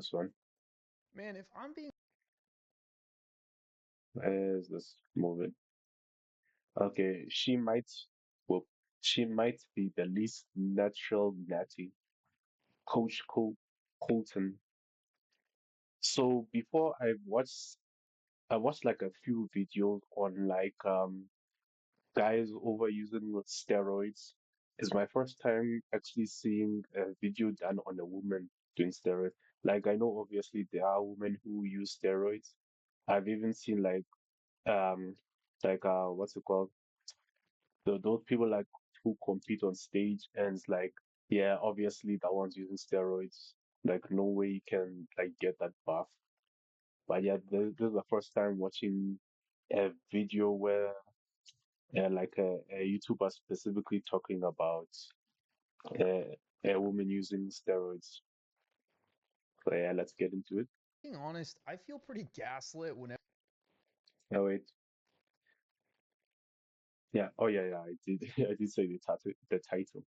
This one Man, if I'm being is this movie. Okay, well, she might be the least natural Natty, Coach Kolton. So before I watched like a few videos on like guys overusing steroids. It's my first time actually seeing a video done on a woman doing steroids. Like I know obviously there are women who use steroids. I've even seen um what's it called? Those people like who compete on stage and it's like, yeah, obviously that one's using steroids. Like no way you can like get that buff. But yeah, this is the first time watching a video where like a YouTuber specifically talking about a woman using steroids. So yeah, let's get into it. honest, I feel pretty gaslit whenever Oh wait, yeah, oh yeah, yeah, I did, I did say the title.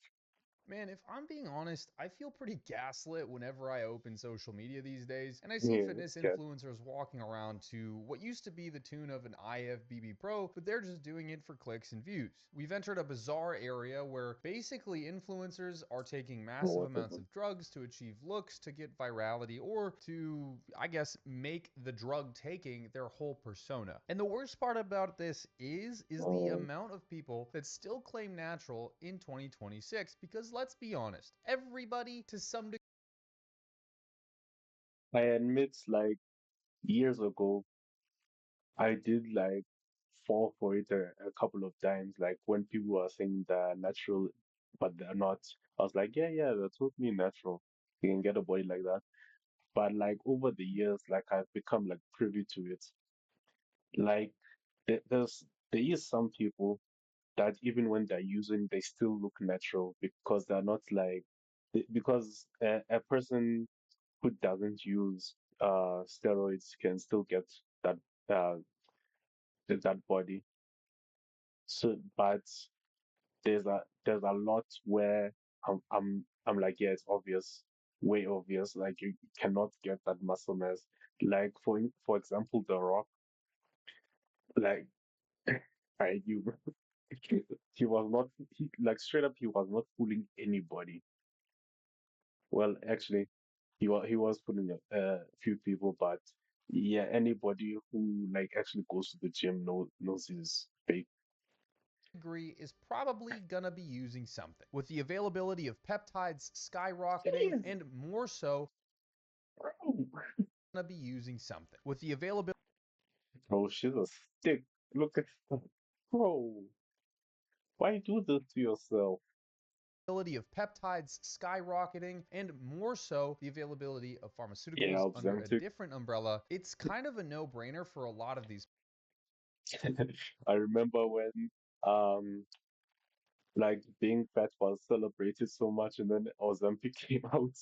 Man, if I'm being honest, I feel pretty gaslit whenever I open social media these days and I see Yeah, fitness yeah. influencers walking around to what used to be the tune of an IFBB Pro, but they're just doing it for clicks and views. We've entered a bizarre area where basically influencers are taking Oh, massive amounts whatever. of drugs to achieve looks, to get virality, or to, I guess, make the drug taking their whole persona. And the worst part about this is the Um, amount of people that still claim natural in 2026 because let's be honest, everybody to some degree I admit, like years ago, I did like fall for it a couple of times. Like when people were saying they're natural, but they're not. I was like, yeah, yeah, that's totally natural. You can get a body like that. But like over the years, like I've become like privy to it. Like there is some people that even when they're using, they still look natural because they're not like because a person who doesn't use steroids can still get that uh that body. So, but there's a lot where I'm like, yeah, it's obvious, way obvious. Like you cannot get that muscle mass. Like for example, The Rock, like I you he was not like straight up he was not fooling anybody. Well, actually, he was fooling a few people, but yeah, anybody who like actually goes to the gym knows he's fake. is probably gonna be using something. With the availability of peptides skyrocketing Jeez, and more so bro. gonna be using something. With the availability Bro, she's a stick. Look at that. Bro, why do this to yourself? of peptides skyrocketing and more so the availability of Yeah, pharmaceuticals under a Ozempic. different umbrella, it's kind of a no-brainer for a lot of these I remember when um like being fat was celebrated so much and then Ozempic came out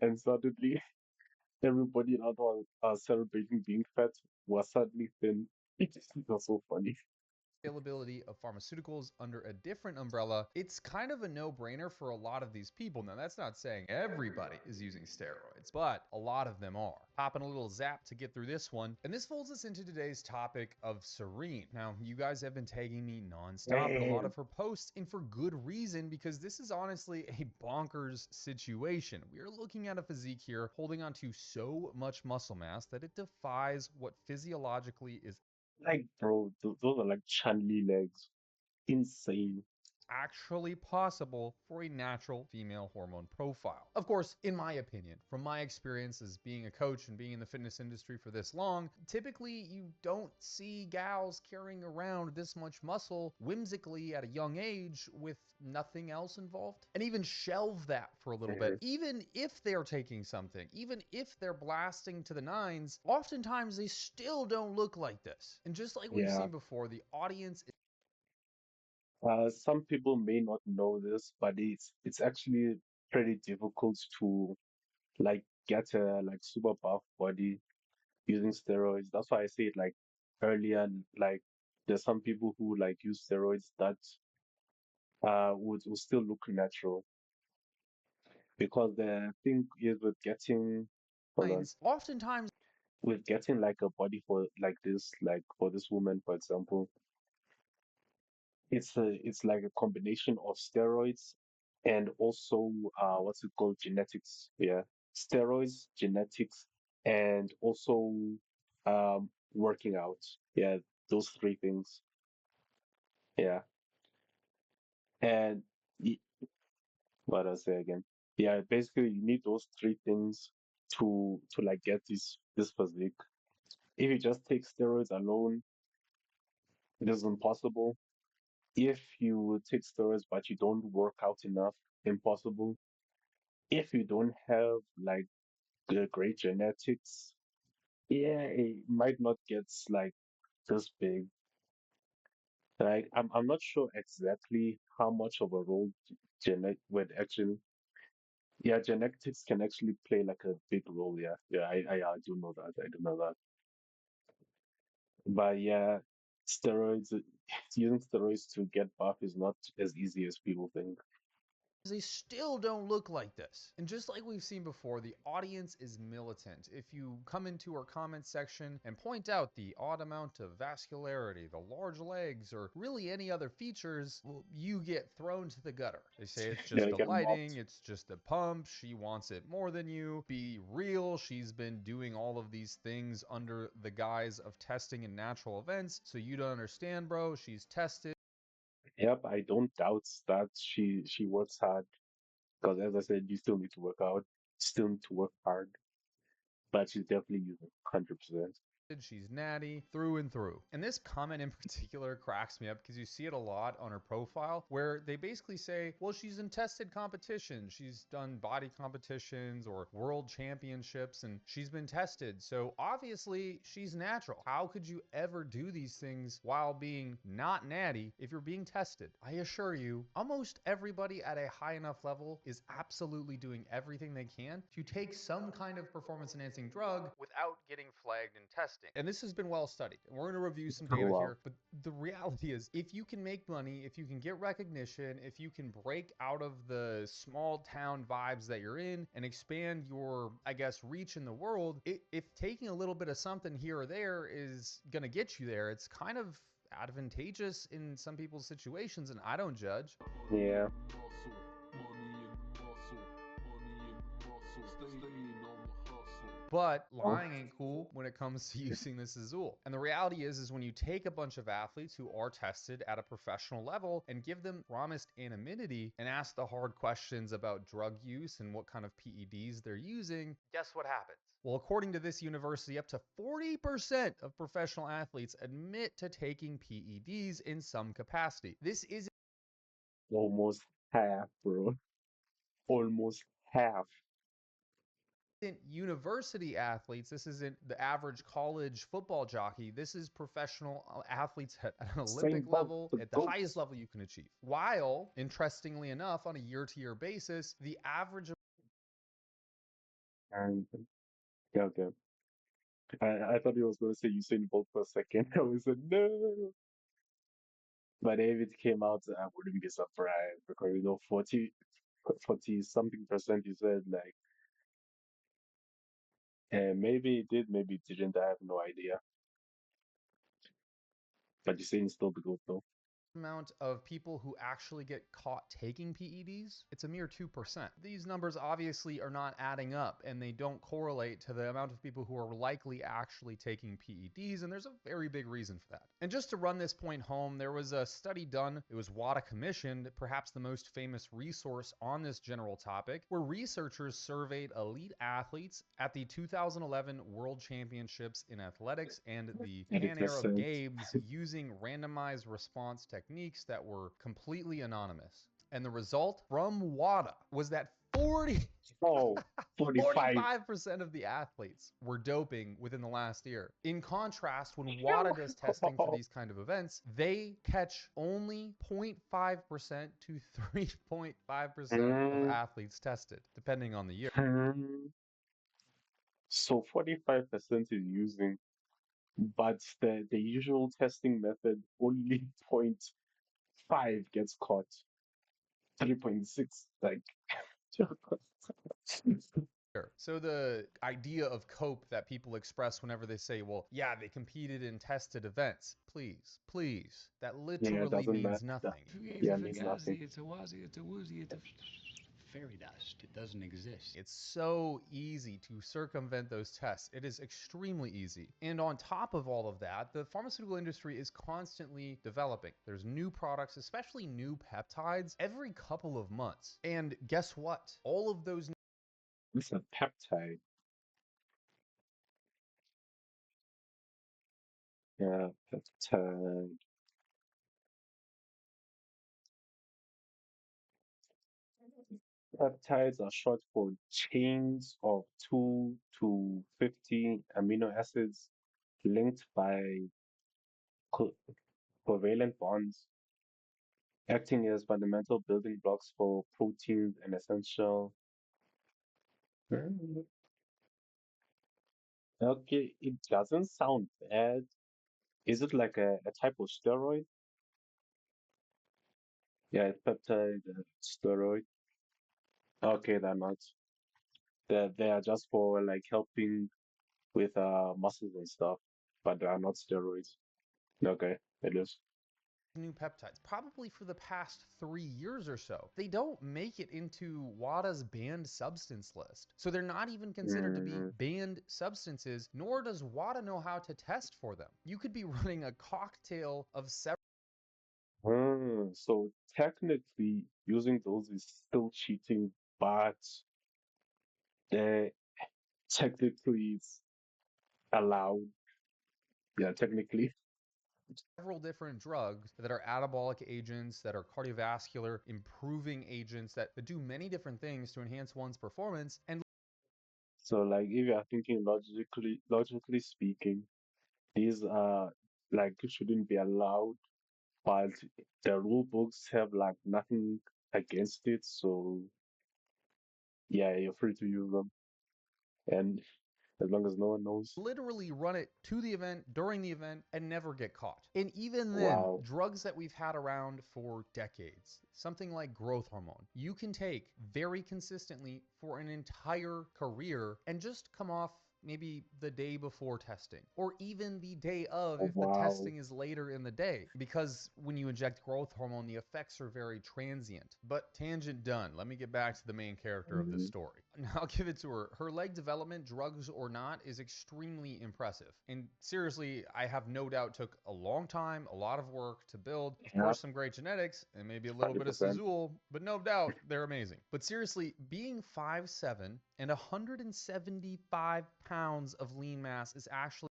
and suddenly everybody in other celebrating being fat was suddenly thin. It was so funny. availability of pharmaceuticals under a different umbrella, it's kind of a no brainer for a lot of these people. Now, that's not saying everybody is using steroids, but a lot of them are. Popping a little zap to get through this one. And this folds us into today's topic of Serene. Now, you guys have been tagging me nonstop in a lot Man, of her posts, and for good reason, because this is honestly a bonkers situation. We are looking at a physique here holding on to so much muscle mass that it defies what physiologically is like bro, those are like Chanli legs. Insane. actually possible for a natural female hormone profile. Of course, in my opinion, from my experience as being a coach and being in the fitness industry for this long, typically you don't see gals carrying around this much muscle whimsically at a young age with nothing else involved. And even shelve that for a little bit. Mhm. Even if they're taking something, even if they're blasting to the nines, oftentimes they still don't look like this. And just like we've Yeah. seen before, the audience Some people may not know this, but it's actually pretty difficult to like get a like super buff body using steroids. That's why I said like earlier, like there's some people who like use steroids that would still look natural because the thing is with getting hold on. oftentimes With getting like a body for like this, like for this woman, for example, it's like a combination of steroids and also what's it called? Genetics. Yeah. Steroids, genetics, and also working out. Yeah, those three things. Yeah. And y- what I say again? Yeah, basically you need those three things to like get this physique. If you just take steroids alone, it is impossible. If you take steroids but you don't work out enough, impossible. If you don't have like the great genetics, yeah, it might not get like this big. Like I'm not sure exactly how much of a role genet would actually, yeah, genetics can actually play like a big role. Yeah, yeah, I do know that. I do know that. But yeah, steroids, using steroids to get buff is not as easy as people think. they still don't look like this. And just like we've seen before, the audience is militant. If you come into our comment section and point out the odd amount of vascularity, the large legs, or really any other features, well, you get thrown to the gutter. They say it's Yeah, just they the get lighting, mobbed. it's just the pump, she wants it more than you. Be real, she's been doing all of these things under the guise of testing in natural events, so you don't understand, bro. She's tested. Yep, I don't doubt that she works hard because as I said, you still need to work out, still need to work hard, but she's definitely using 100%. She's natty through and through. And this comment in particular cracks me up because you see it a lot on her profile where they basically say, well, she's in tested competitions. She's done body competitions or world championships and she's been tested. So obviously she's natural. How could you ever do these things while being not natty if you're being tested? I assure you, almost everybody at a high enough level is absolutely doing everything they can to take some kind of performance enhancing drug without getting flagged in testing. And this has been well studied. And we're going to review some Oh data wow. here, but the reality is if you can make money, if you can get recognition, if you can break out of the small town vibes that you're in and expand your, I guess, reach in the world, if taking a little bit of something here or there is going to get you there, it's kind of advantageous in some people's situations, and I don't judge. Yeah. But Oh, lying ain't cool when it comes to using this Azul. And the reality is when you take a bunch of athletes who are tested at a professional level and give them promised anonymity and ask the hard questions about drug use and what kind of PEDs they're using, guess what happens? Well, according to this university, up to 40% of professional athletes admit to taking PEDs in some capacity. This is almost half, bro. Almost half. university athletes. This isn't the average college football jockey. This is professional athletes at an Same Olympic boat, level, the at the highest goats. level you can achieve. While, interestingly enough, on a year to year basis, the average And yeah, okay. I thought he was going to say Usain Bolt for a second. I was like, no. But if it came out, I wouldn't be surprised because you know 40 something percent you said like, maybe it did, maybe it didn't. I have no idea. But you're saying still the goat though. amount of people who actually get caught taking PEDs, it's a mere 2%. These numbers obviously are not adding up and they don't correlate to the amount of people who are likely actually taking PEDs, and there's a very big reason for that. And just to run this point home, there was a study done, it was WADA commissioned, perhaps the most famous resource on this general topic, where researchers surveyed elite athletes at the 2011 World Championships in Athletics and the Pan Arab 80%. Games using randomized response techniques that were completely anonymous. And the result from WADA was that 40 Oh, 45. 45% of the athletes were doping within the last year. In contrast, when WADA does testing for these kind of events, they catch only 0.5% to 3.5% of Mm, athletes tested, depending on the year. mm. So 45% is using, but the usual testing method only point 5 gets caught. 3.6, like Sure. So the idea of cope that people express whenever they say, well, yeah, they competed in tested events. Please, please. That Yeah, it literally doesn't means matter. nothing. Yeah, it means nothing. It's a wazi, it's a woozy, it's a fairy dust. It doesn't exist. It's so easy to circumvent those tests. It is extremely easy. And on top of all of that, the pharmaceutical industry is constantly developing. There's new products, especially new peptides, every couple of months. And guess what? All of those It's a peptide. Yeah, peptide. Peptides are short for chains of 2 to 50 amino acids linked by co covalent bonds, acting as fundamental building blocks for proteins and essential. Mm, okay, it doesn't sound bad. Is it like a type of steroid? Yeah, it's peptide steroid. Okay, they're not. They are just for like helping with muscles and stuff, but they are not steroids. Okay, it is. new peptides, probably for the past 3 years or so. They don't make it into WADA's banned substance list. So they're not even considered to be Mm, banned substances, nor does WADA know how to test for them. You could be running a cocktail of several so technically, using those is still cheating, but uh, technically it's allowed. Yeah, technically. different drugs that are anabolic agents, that are cardiovascular improving agents, that do many different things to enhance one's performance. And So like, if you are thinking logically speaking, these are like shouldn't be allowed, but the rule books have like nothing against it. So yeah, you're free to use them, and as long as no one knows. literally run it to the event, during the event, and never get caught. And even then, Wow. drugs that we've had around for decades, something like growth hormone, you can take very consistently for an entire career and just come off maybe the day before testing, or even the day of Oh, if the wow. testing is later in the day. Because when you inject growth hormone, the effects are very transient. But tangent done. Let me get back to the main character of this Mhm. story. Now, I'll give it to her. Her leg development, drugs or not, is extremely impressive. And seriously, I have no doubt took a long time, a lot of work to build. Of Yeah, course, some great genetics and maybe a little bit of 100%. Sizul, but no doubt they're amazing. But seriously, being 5'7" and 175 pounds of lean mass is actually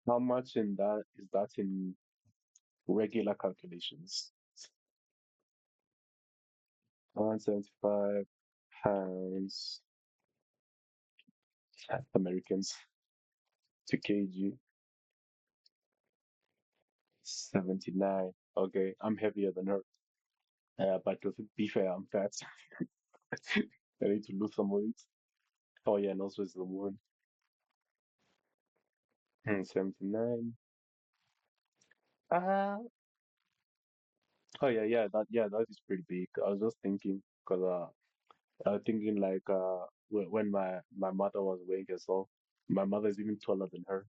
How much in that is that in regular calculations? 175 pounds Americans to kg, 79. Okay, I'm heavier than her. But to be fair, I'm fat. I need to lose some weight. Oh yeah, and also it's the moon. 79. Uh, oh yeah, that is pretty big. I was just thinking, because I was thinking like when my mother was weighing herself, my mother is even taller than her.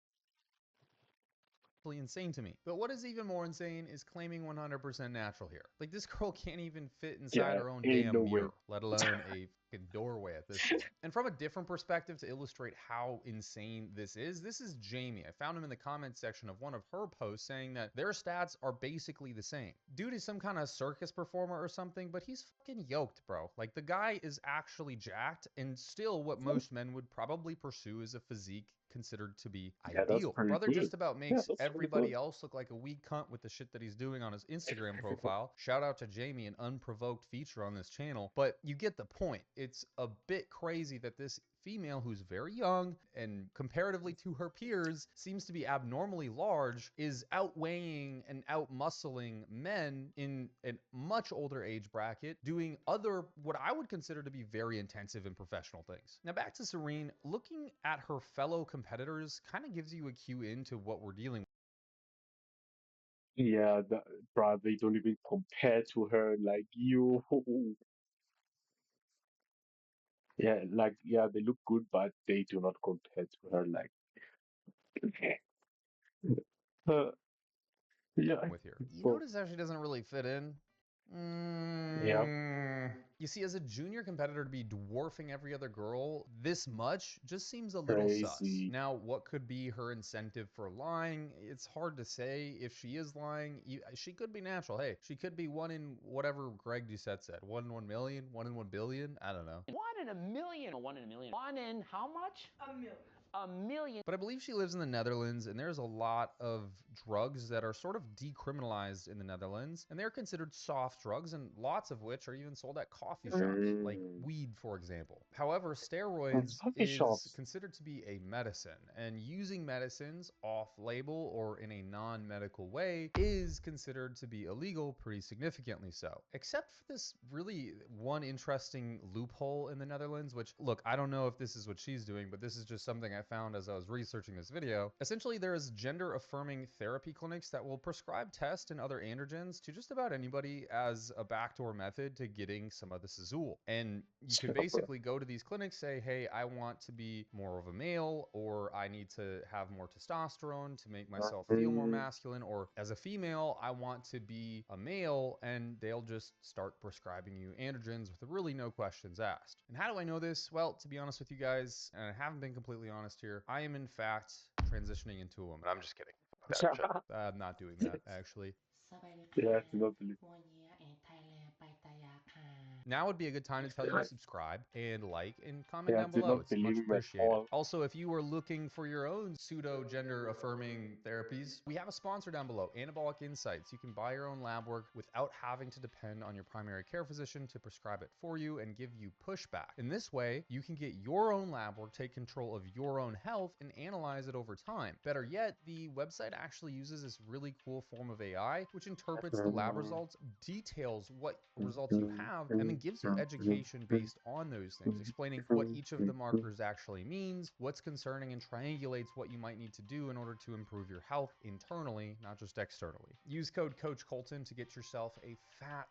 insane to me. But what is even more insane is claiming 100% natural here. Like, this girl can't even fit inside Yeah, her own ain't no damn way. mirror, let alone a fucking doorway at this point. And from a different perspective to illustrate how insane this is Jamie. I found him in the comments section of one of her posts saying that their stats are basically the same. Dude is some kind of circus performer or something, but he's fucking yoked, bro. Like, the guy is actually jacked and still what most men would probably pursue as a physique considered to be Yeah, that's ideal. pretty Brother good. just about Yeah, makes that's pretty everybody good. else look like a weak cunt with the shit that he's doing on his Instagram profile. Shout out to Jamie, an unprovoked feature on this channel. But you get the point. It's a bit crazy that this female who's very young and comparatively to her peers seems to be abnormally large is outweighing and outmuscling men in a much older age bracket doing other what I would consider to be very intensive and professional things. Now back to Serene, looking at her fellow competitors kind of gives you a cue into what we're dealing with. Yeah, bruh, they don't even compare to her. Like you, Yeah, like yeah, they look good, but they do not compare to her. Like, uh, yeah, with here. You so notice how she doesn't really fit in? yeah, You see, as a junior competitor to be dwarfing every other girl this much just seems a little sus. crazy. Now, what could be her incentive for lying? It's hard to say. If she is lying, she could be natural. Hey, she could be one in whatever Greg Doucette said. 1 in 1 million, 1 in 1 billion. I don't know. 1 in 1 million, 1 in 1 million. One in how much? A million. But I believe she lives in the Netherlands, and there's a lot of drugs that are sort of decriminalized in the Netherlands, and they're considered soft drugs, and lots of which are even sold at coffee shops, like Mm. weed, for example. However, And steroids coffee is shops. considered to be a medicine, and using medicines off label or in a non medical way is considered to be illegal, pretty significantly so. Except for this really one interesting loophole in the Netherlands, which, look, I don't know if this is what she's doing, but this is just something I found as I was researching this video. Essentially, there is gender affirming therapy clinics that will prescribe tests and other androgens to just about anybody as a backdoor method to getting some of this azul. And you can basically go to these clinics, say, hey, I want to be more of a male, or I need to have more testosterone to make myself feel more Mm. masculine, or as a female, I want to be a male, and they'll just start prescribing you androgens with really no questions asked. And how do I know this? Well, to be honest with you guys, and I haven't been completely honest here, I am in fact transitioning into a woman. I'm just kidding. That shit. I'm not doing that, actually. yeah, I do not believe. Now would be a good time to tell you to subscribe and like and comment Yeah, I down do below. not It's much believe him at appreciated. all. Also, if you are looking for your own pseudo gender affirming therapies, we have a sponsor down below, Anabolic Insights. You can buy your own lab work without having to depend on your primary care physician to prescribe it for you and give you pushback. In this way, you can get your own lab work, take control of your own health, and analyze it over time. Better yet, the website actually uses this really cool form of AI, which interprets the lab results, details what results you have, and then gives you education based on those things, explaining what each of the markers actually means, what's concerning, and triangulates what you might need to do in order to improve your health internally, not just externally. Use code Coach Kolton to get yourself a fat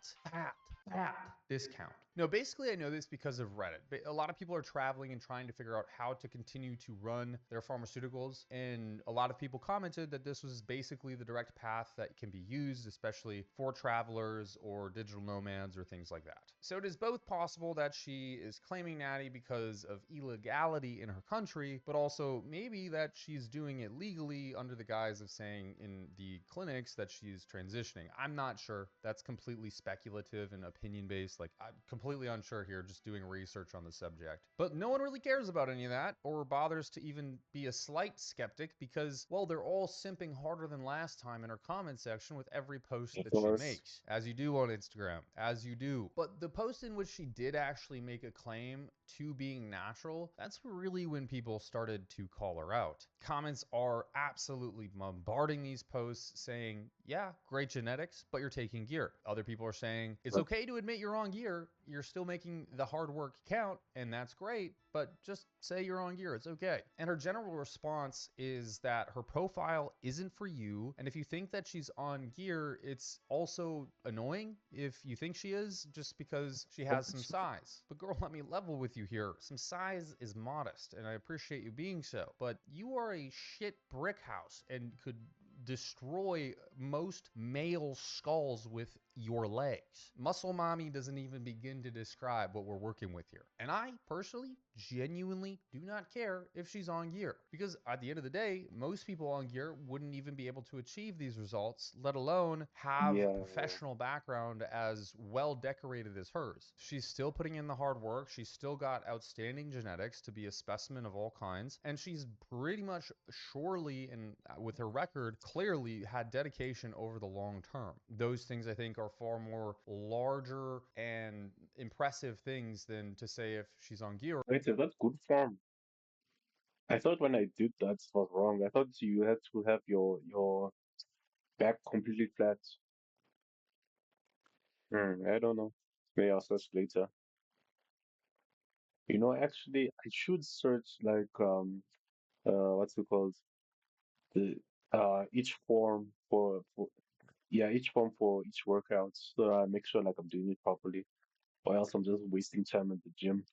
discount. No, basically I know this because of Reddit. A lot of people are traveling and trying to figure out how to continue to run their pharmaceuticals, and a lot of people commented that this was basically the direct path that can be used, especially for travelers or digital nomads or things like that. So it is both possible that she is claiming Natty because of illegality in her country, but also maybe that she's doing it legally under the guise of saying in the clinics that she's transitioning. I'm not sure. That's completely speculative and opinion based. Like, I'm completely unsure here, just doing research on the subject. But no one really cares about any of that or bothers to even be a slight skeptic because, well, they're all simping harder than last time in her comment section with every post Of that she course. makes, as you do on Instagram, as you do. But the post in which she did actually make a claim to being natural, that's really when people started to call her out. Comments are absolutely bombarding these posts saying, yeah, great genetics, but you're taking gear. Other people are saying, it's okay to admit you're on gear. You're still making the hard work count, and that's great, but just say you're on gear. It's okay. And her general response is that her profile isn't for you. And if you think that she's on gear, it's also annoying if you think she is, just because she has some size. But girl, let me level with you here. Some size is modest, and I appreciate you being so. But you are a shit brick house and could destroy most male skulls with your legs. Muscle mommy doesn't even begin to describe what we're working with here. And I personally genuinely do not care if she's on gear, because at the end of the day, most people on gear wouldn't even be able to achieve these results, let alone have Yeah, professional background as well decorated as hers. She's still putting in the hard work. She's still got outstanding genetics to be a specimen of all kinds, and she's pretty much surely, and with her record, clearly had dedication over the long term. Those things I think are far more larger and impressive things than to say if she's on gear. wait, is that good form? I thought when I did that was wrong. I thought you had to have your back completely flat. I don't know. Maybe I'll search later. You know, actually, I should search like what's it called? The each form for yeah, each form for each workout, so I make sure like I'm doing it properly, or else I'm just wasting time at the gym.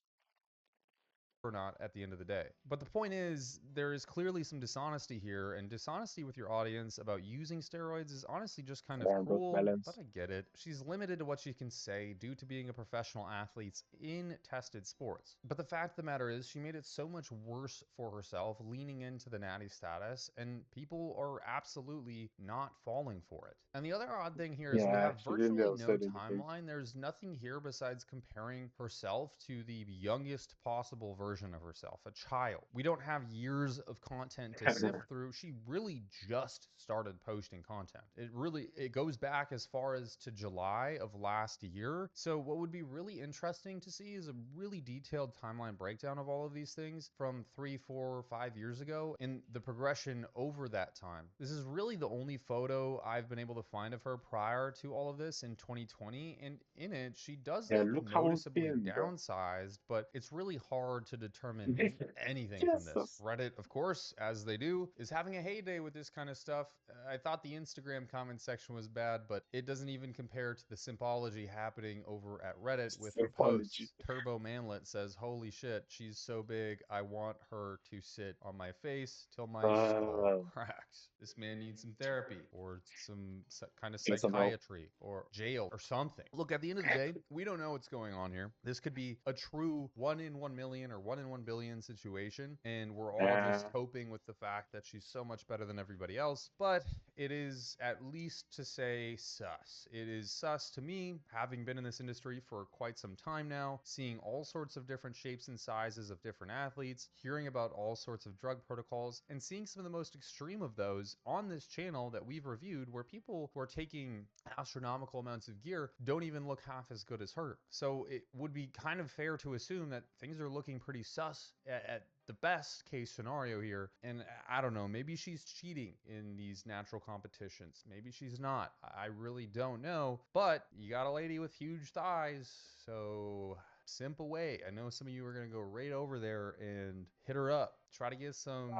or not at the end of the day. But the point is, there is clearly some dishonesty here, and dishonesty with your audience about using steroids is honestly just kind of Yeah, work cruel, but balance. I get it. She's limited to what she can say due to being a professional athlete in tested sports. But the fact of the matter is, she made it so much worse for herself leaning into the natty status, and people are absolutely not falling for it. And the other odd thing here is we Yeah, have she didn't virtually no upset anything. timeline. There's nothing here besides comparing herself to the youngest possible version of herself, a child. We don't have years of content to sift through. She really just started posting content. It goes back as far as to July of last year. So what would be really interesting to see is a really detailed timeline breakdown of all of these things from 3, 4, 5 years ago and the progression over that time. This is really the only photo I've been able to find of her prior to all of this in 2020, and in it she does Yeah, look look how noticeably thin, bro. downsized, but it's really hard to determine anything from this. Jesus. Reddit, of course, as they do, is having a heyday with this kind of stuff. I thought the Instagram comment section was bad, but it doesn't even compare to the symbology happening over at Reddit with her Apology. posts. Turbo Manlet says, "Holy shit, she's so big, I want her to sit on my face till my skull Uh, cracks. This man needs some therapy or some kind of get some help. psychiatry or jail or something." Look, at the end of the day, we don't know what's going on here. This could be a true 1 in 1 million or 1 in 1 billion situation, and we're all just coping with the fact that she's so much better than everybody else. But it is at least to say sus. It is sus to me, having been in this industry for quite some time now, seeing all sorts of different shapes and sizes of different athletes, hearing about all sorts of drug protocols, and seeing some of the most extreme of those on this channel that we've reviewed, where people who are taking astronomical amounts of gear don't even look half as good as her. So it would be kind of fair to assume that things are looking pretty sus at the best case scenario here. And I don't know, maybe she's cheating in these natural competitions. Maybe she's not. I really don't know. But you got a lady with huge thighs, so simple way. I know some of you are going to go right over there and hit her up. Try to get some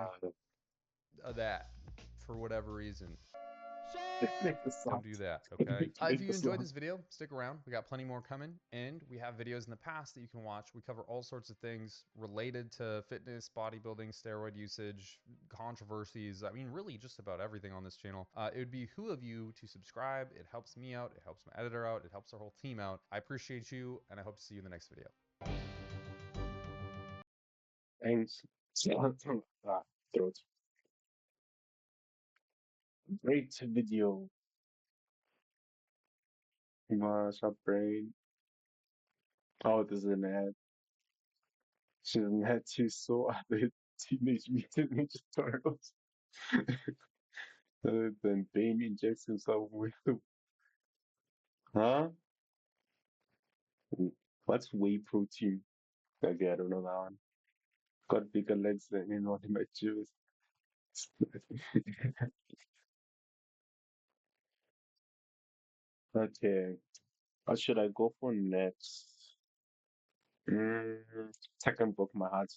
of that for whatever reason. Make the Don't sound. do that, okay? If Make you the enjoyed sound. this video, stick around. We got plenty more coming, and we have videos in the past that you can watch. We cover all sorts of things related to fitness, bodybuilding, steroid usage, controversies. I mean, really just about everything on this channel. It would behoove of you to subscribe. It helps me out. It helps my editor out. It helps our whole team out. I appreciate you, and I hope to see you in the next video. Thanks. Ah, throat. Great video. Mash up brain. Oh, this is an ad. She's an ad to so other Teenage Mutant Ninja Turtles. Then Bane injects himself with huh? What's whey protein? Okay, I don't know that one. Got bigger legs than anyone in my juice. Okay, what should I go for next? Mm, second book, my heart.